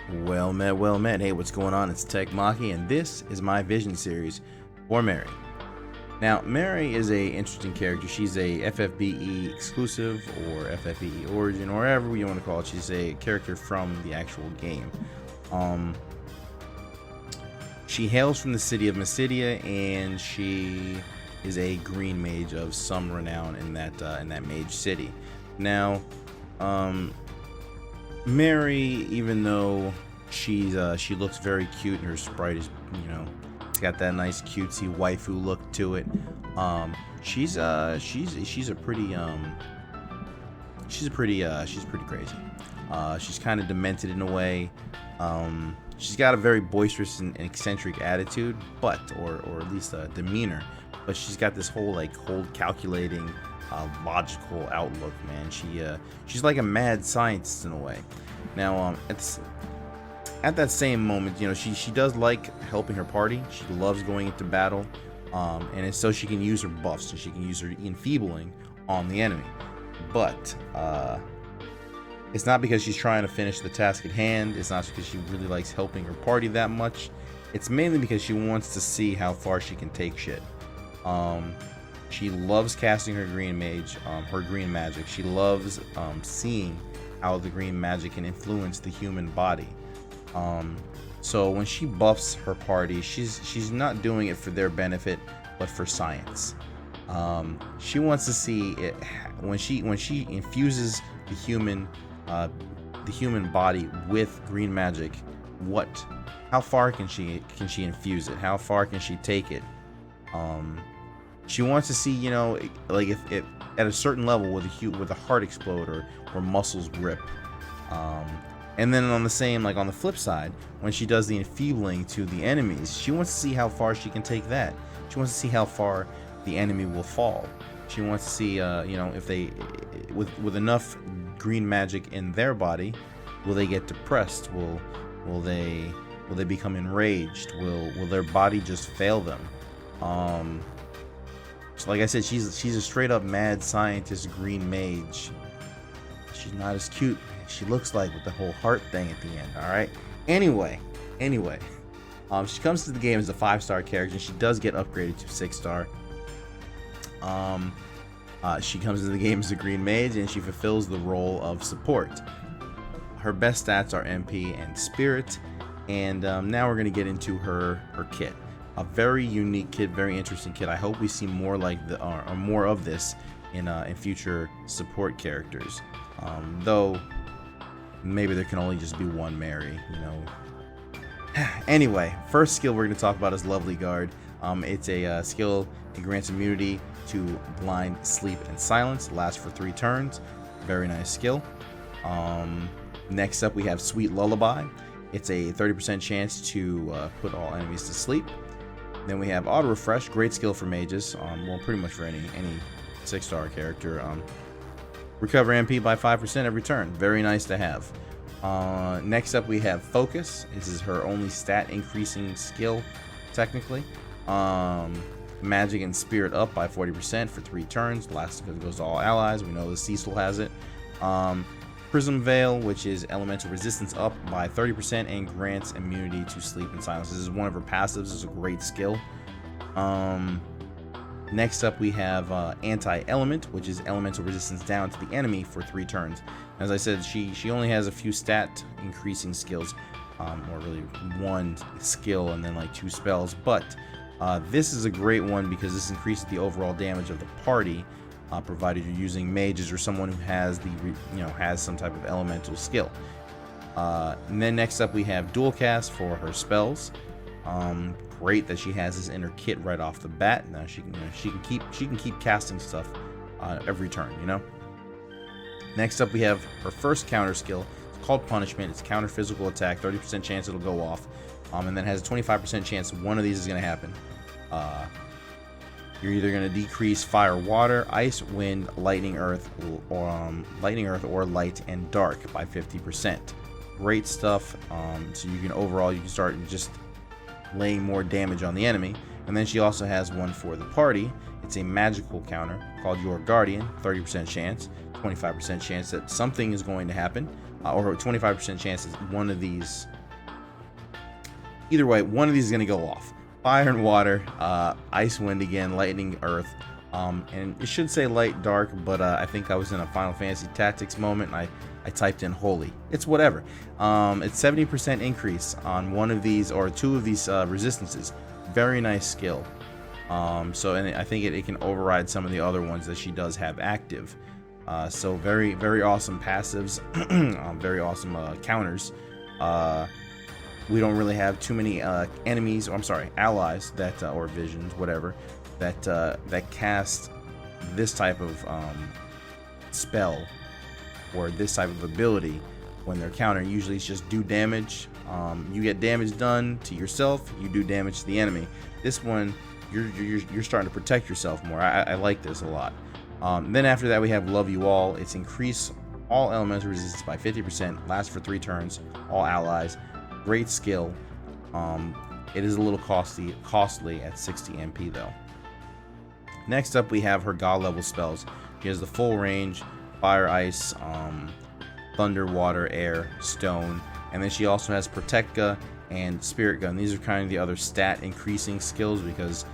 Well met, well met. Hey, what's going on? It's Tech Maki, and this is my Vision series for Mary. Now, Mary is a interesting character. She's a FFBE exclusive or FFBE origin, or whatever you want to call it. She's a character from the actual game. She hails from the city of Mysidia, and she is a green mage of some renown in that mage city. Now, Mary, even though she looks very cute and her sprite is, it's got that nice cutesy waifu look to it. She's pretty crazy. She's kind of demented in a way. She's got a very boisterous and eccentric attitude, or at least a demeanor. But she's got this whole cold, calculating, logical outlook, man. She's like a mad scientist in a way. Now, at that same moment, she does like helping her party. She loves going into battle, and it's so she can use her buffs, so she can use her enfeebling on the enemy. But it's not because she's trying to finish the task at hand. It's not because she really likes helping her party that much. It's mainly because she wants to see how far she can take shit. She loves casting her green magic. She loves seeing how the green magic can influence the human body. So when she buffs her party, she's not doing it for their benefit, but for science. She wants to see it when she infuses the human body with green magic. How far can she infuse it? How far can she take it? She wants to see, if at a certain level with a heart explode or muscles rip. And then on the flip side, when she does the enfeebling to the enemies, she wants to see how far she can take that. She wants to see how far the enemy will fall. She wants to see, if they, with enough green magic in their body, will they get depressed? Will they become enraged? Will their body just fail them? So like I said, she's a straight up mad scientist green mage. She's not as cute as she looks like with the whole heart thing at the end. All right. Anyway, she comes to the game as a 5-star character, and she does get upgraded to 6-star. She comes into the game as a green mage, and she fulfills the role of support. Her best stats are MP and Spirit, and now we're gonna get into her kit. A very unique kit, very interesting kit. I hope we see more or more of this in future support characters. Though maybe there can only just be one Mary, Anyway, first skill we're going to talk about is Lovely Guard. It's a skill that grants immunity to blind, sleep, and silence. Lasts for 3 turns. Very nice skill. Next up we have Sweet Lullaby. It's a 30% chance to put all enemies to sleep. Then we have Auto Refresh, great skill for mages. Pretty much for any 6-star character. Recover MP by 5% every turn. Very nice to have. Next up we have Focus. This is her only stat increasing skill, technically. Magic and Spirit up by 40% for 3 turns. Last because it goes to all allies. We know the Cecil has it. Prism Veil, which is elemental resistance, up by 30% and grants immunity to sleep and silence. This is one of her passives. This is a great skill. Next up we have Anti-Element, which is elemental resistance down to the enemy for 3 turns. As I said, she only has a few stat increasing skills, or really 1 skill and then 2 spells. But this is a great one because this increases the overall damage of the party. Provided you're using mages or someone who has has some type of elemental skill. And then next up we have Dual Cast for her spells. Great that she has this in her kit right off the bat. Now she can keep casting stuff every turn. Next up we have her first counter skill. It's called Punishment. It's counter physical attack. 30% chance it'll go off, and then has a 25% chance one of these is going to happen. You're either going to decrease fire, water, ice, wind, lightning, earth, or light and dark by 50%. Great stuff. So you can start just laying more damage on the enemy. And then she also has one for the party. It's a magical counter called Your Guardian. 30% chance, 25% chance that something is going to happen, or 25% chance that one of these Either way, one of these is going to go off. Fire and water, ice, wind again, lightning, earth. And it should say light, dark, but I think I was in a Final Fantasy Tactics moment, and I typed in holy. It's whatever. It's 70% increase on one of these or two of these resistances. Very nice skill. And I think it can override some of the other ones that she does have active. So very, very awesome passives, very awesome counters. We don't really have too many enemies, or I'm sorry, allies that or visions, whatever, that cast this type of spell or this type of ability when they're countered. Usually it's just do damage. You get damage done to yourself, you do damage to the enemy. This one, you're starting to protect yourself more. I like this a lot. Then after that we have Love You All. It's increase all elemental resistance by 50%, lasts for 3 turns, all allies. Great skill. It is a little costly at 60 MP though. Next up we have her god level spells. She has the full range, fire, ice, thunder, water, air, stone, and then she also has Protectka and Spirit Gun. These are kind of the other stat increasing skills, because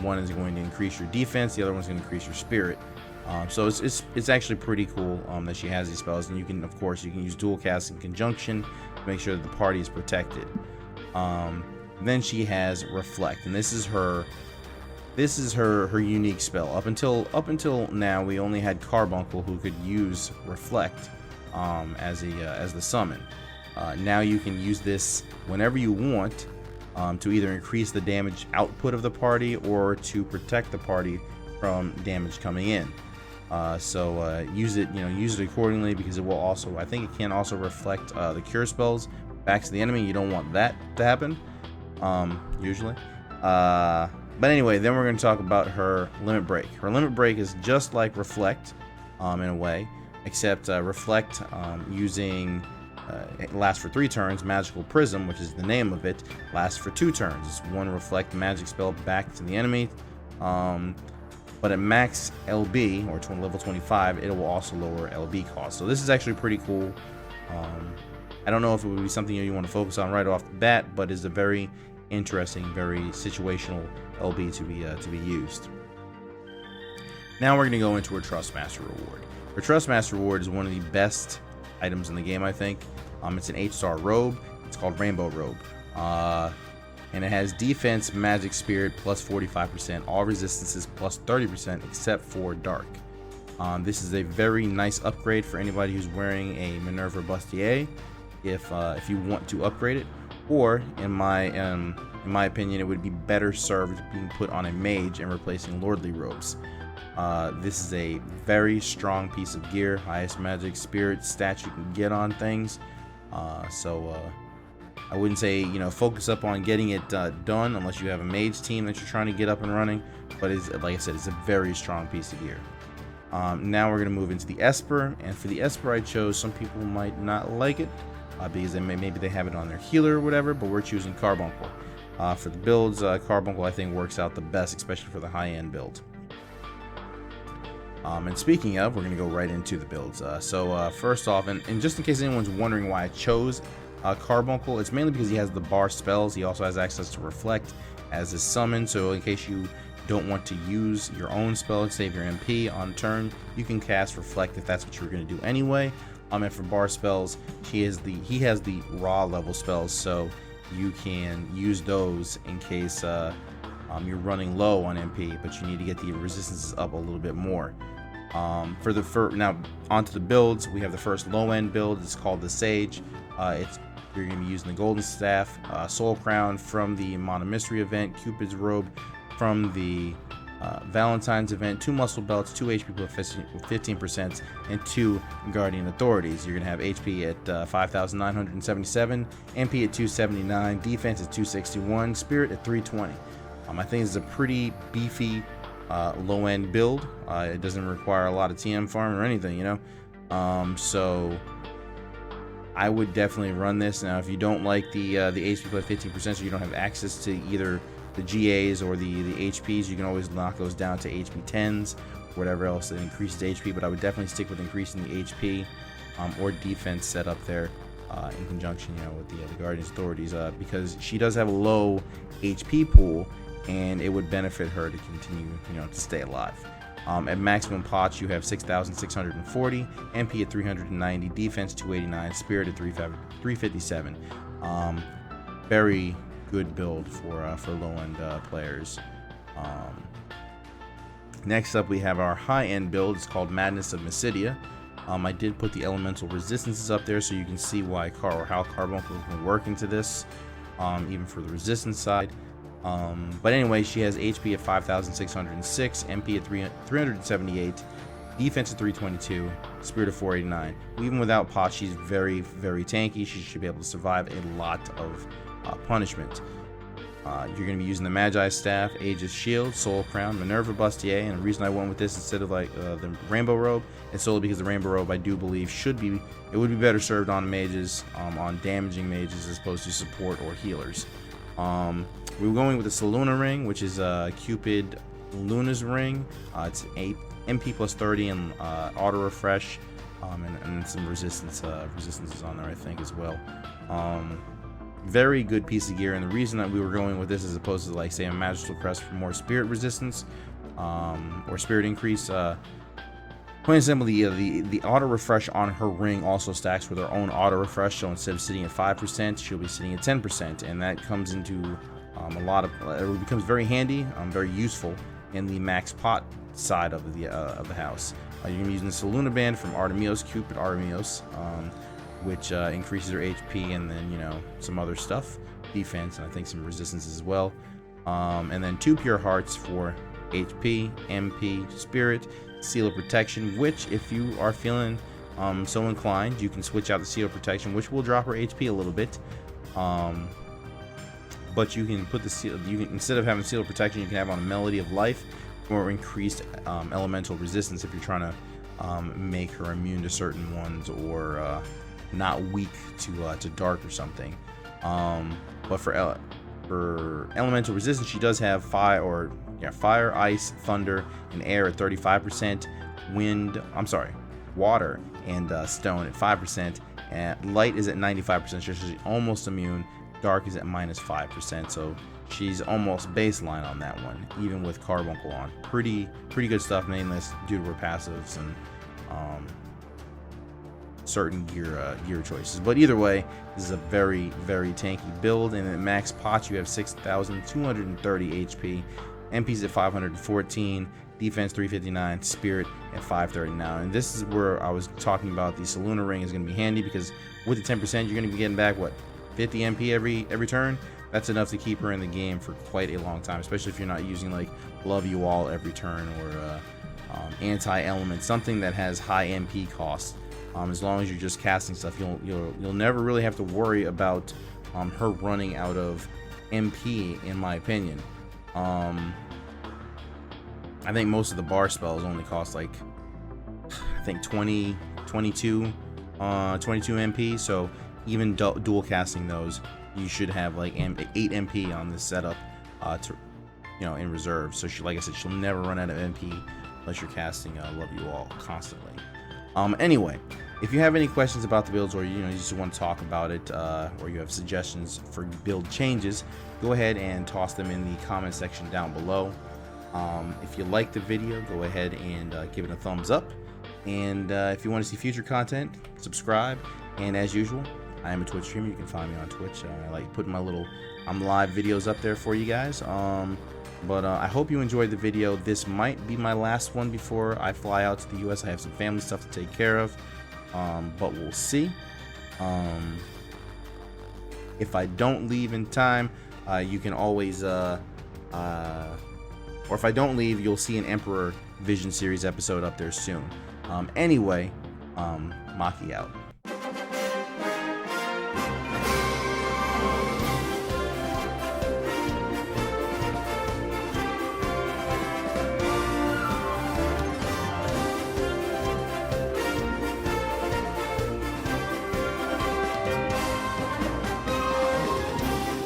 one is going to increase your defense, the other one's going to increase your spirit. So it's actually pretty cool that she has these spells, and you can, of course, you can use dual cast in conjunction to make sure that the party is protected. Then she has Reflect, and this is her unique spell. Up until now, we only had Carbuncle who could use Reflect as the summon. Now you can use this whenever you want, to either increase the damage output of the party or to protect the party from damage coming in. Use it accordingly, because it will also, I think it can also reflect the cure spells back to the enemy. You don't want that to happen, usually. But anyway, then we're going to talk about her Limit Break. Her Limit Break is just like Reflect, in a way, except Reflect using it lasts for 3 turns. Magical Prism, which is the name of it, lasts for 2 turns. It's one Reflect magic spell back to the enemy. But at max LB, or level 25, it will also lower LB cost. So this is actually pretty cool. I don't know if it would be something you want to focus on right off the bat, but it's a very interesting, very situational LB to be used. Now we're going to go into her Trustmaster reward. Her Trustmaster reward is one of the best items in the game, I think. It's an 8-star robe. It's called Rainbow Robe. And it has defense, magic, spirit plus 45%, all resistances plus 30% except for dark. This is a very nice upgrade for anybody who's wearing a Minerva Bustier, if you want to upgrade it, or in my opinion, it would be better served being put on a mage and replacing lordly robes. This is a very strong piece of gear, highest magic, spirit stat you can get on things. I wouldn't say, focus up on getting it done unless you have a mage team that you're trying to get up and running. But like I said, it's a very strong piece of gear. Now we're going to move into the Esper. And for the Esper I chose, some people might not like it because maybe they have it on their healer or whatever, but we're choosing Carbuncle. For the builds, Carbuncle I think works out the best, especially for the high-end build. And speaking of, we're going to go right into the builds. First off, and just in case anyone's wondering why I chose Carbuncle, it's mainly because he has the bar spells. He also has access to Reflect as his summon, so in case you don't want to use your own spell to save your MP on turn, you can cast Reflect if that's what you're going to do anyway. And for bar spells, he has the raw level spells, so you can use those in case you're running low on MP, but you need to get the resistances up a little bit more. Now onto the builds, we have the first low end build. It's called the Sage. You're going to be using the Golden Staff, Soul Crown from the Mana Mystery event, Cupid's Robe from the Valentine's event, 2 Muscle Belts, 2 HP plus 15%, and 2 Guardian Authorities. You're going to have HP at 5,977, MP at 279, Defense at 261, Spirit at 320. I think it's a pretty beefy low end build. It doesn't require a lot of TM farm or anything, so I would definitely run this. Now, if you don't like the HP plus 15%, so you don't have access to either the GAs or the HPs, you can always knock those down to HP 10s, whatever else that increases HP. But I would definitely stick with increasing the HP or defense setup there. in conjunction, with the Guardians Authorities, because she does have a low HP pool, and it would benefit her to continue, to stay alive. At maximum potch, you have 6,640, MP at 390, defense 289, spirit at 357. Very good build for low-end players. Next up, we have our high-end build. It's called Madness of Mysidia. I did put the elemental resistances up there so you can see why how Carbuncle can work into this, even for the resistance side. But anyway, she has HP at 5,606, MP at 378, defense at 322, spirit at 489. Even without pot, she's very, very tanky. She should be able to survive a lot of punishment. You're going to be using the Magi Staff, Aegis Shield, Soul Crown, Minerva Bustier, and the reason I went with this instead of the Rainbow Robe, is solely because the Rainbow Robe, I do believe, would be better served on mages, on damaging mages as opposed to support or healers. We're going with the Saluna Ring, which is Cupid Luna's ring. It's 8 MP plus 30 and auto refresh, and some resistance resistances on there, I think, as well. Very good piece of gear, and the reason that we were going with this as opposed to, say, a Magical Crest for more spirit resistance, or spirit increase, plain and simply, the auto refresh on her ring also stacks with her own auto refresh. So instead of sitting at 5%, she'll be sitting at 10%, and that comes into it becomes very handy, very useful in the max pot side of the house. You're gonna be using the Saluna Band from Artemios, Cupid Artemios, which increases her HP, and then some other stuff, defense, and I think some resistance as well. And then 2 Pure Hearts for HP, MP, Spirit, Seal of Protection, which if you are feeling so inclined, you can switch out the Seal of Protection, which will drop her HP a little bit. But you can put the seal. Instead of having Seal of Protection, you can have on a Melody of Life or increased elemental resistance if you're trying to make her immune to certain ones, or not weak to dark or something. But for elemental resistance, she does have fire, ice, thunder, and air at 35%. Water and stone at 5%. And light is at 95%, so she's almost immune. Dark is at -5%, so she's almost baseline on that one, even with Carbuncle on. Pretty good stuff, mainly due to her passives and certain gear choices. But either way, this is a very, very tanky build, and at max pot you have 6,230 HP, MP's at 514, defense 359, spirit at 539. And this is where I was talking about the Saluna Ring is going to be handy, because with the 10% you're going to be getting back 50 MP every turn. That's enough to keep her in the game for quite a long time, especially if you're not using Love You All every turn, or anti-element, something that has high MP costs. As long as you're just casting stuff, you'll never really have to worry about her running out of MP, in my opinion. I think most of the bar spells only cost 22 MP, so even dual casting those, you should have 8 MP on this setup in reserve. So like I said, she'll never run out of MP unless you're casting Love You All constantly. Anyway, if you have any questions about the builds, or you just want to talk about it, or you have suggestions for build changes, go ahead and toss them in the comment section down below. If you like the video, go ahead and give it a thumbs up, and if you want to see future content, subscribe. And as usual, I am a Twitch streamer. You can find me on Twitch. I like putting my little live videos up there for you guys. But I hope you enjoyed the video. This might be my last one before I fly out to the US. I have some family stuff to take care of, but we'll see. If I don't leave in time, you can always, or if I don't leave, you'll see an Emperor Vision Series episode up there soon. Anyway, Maki out.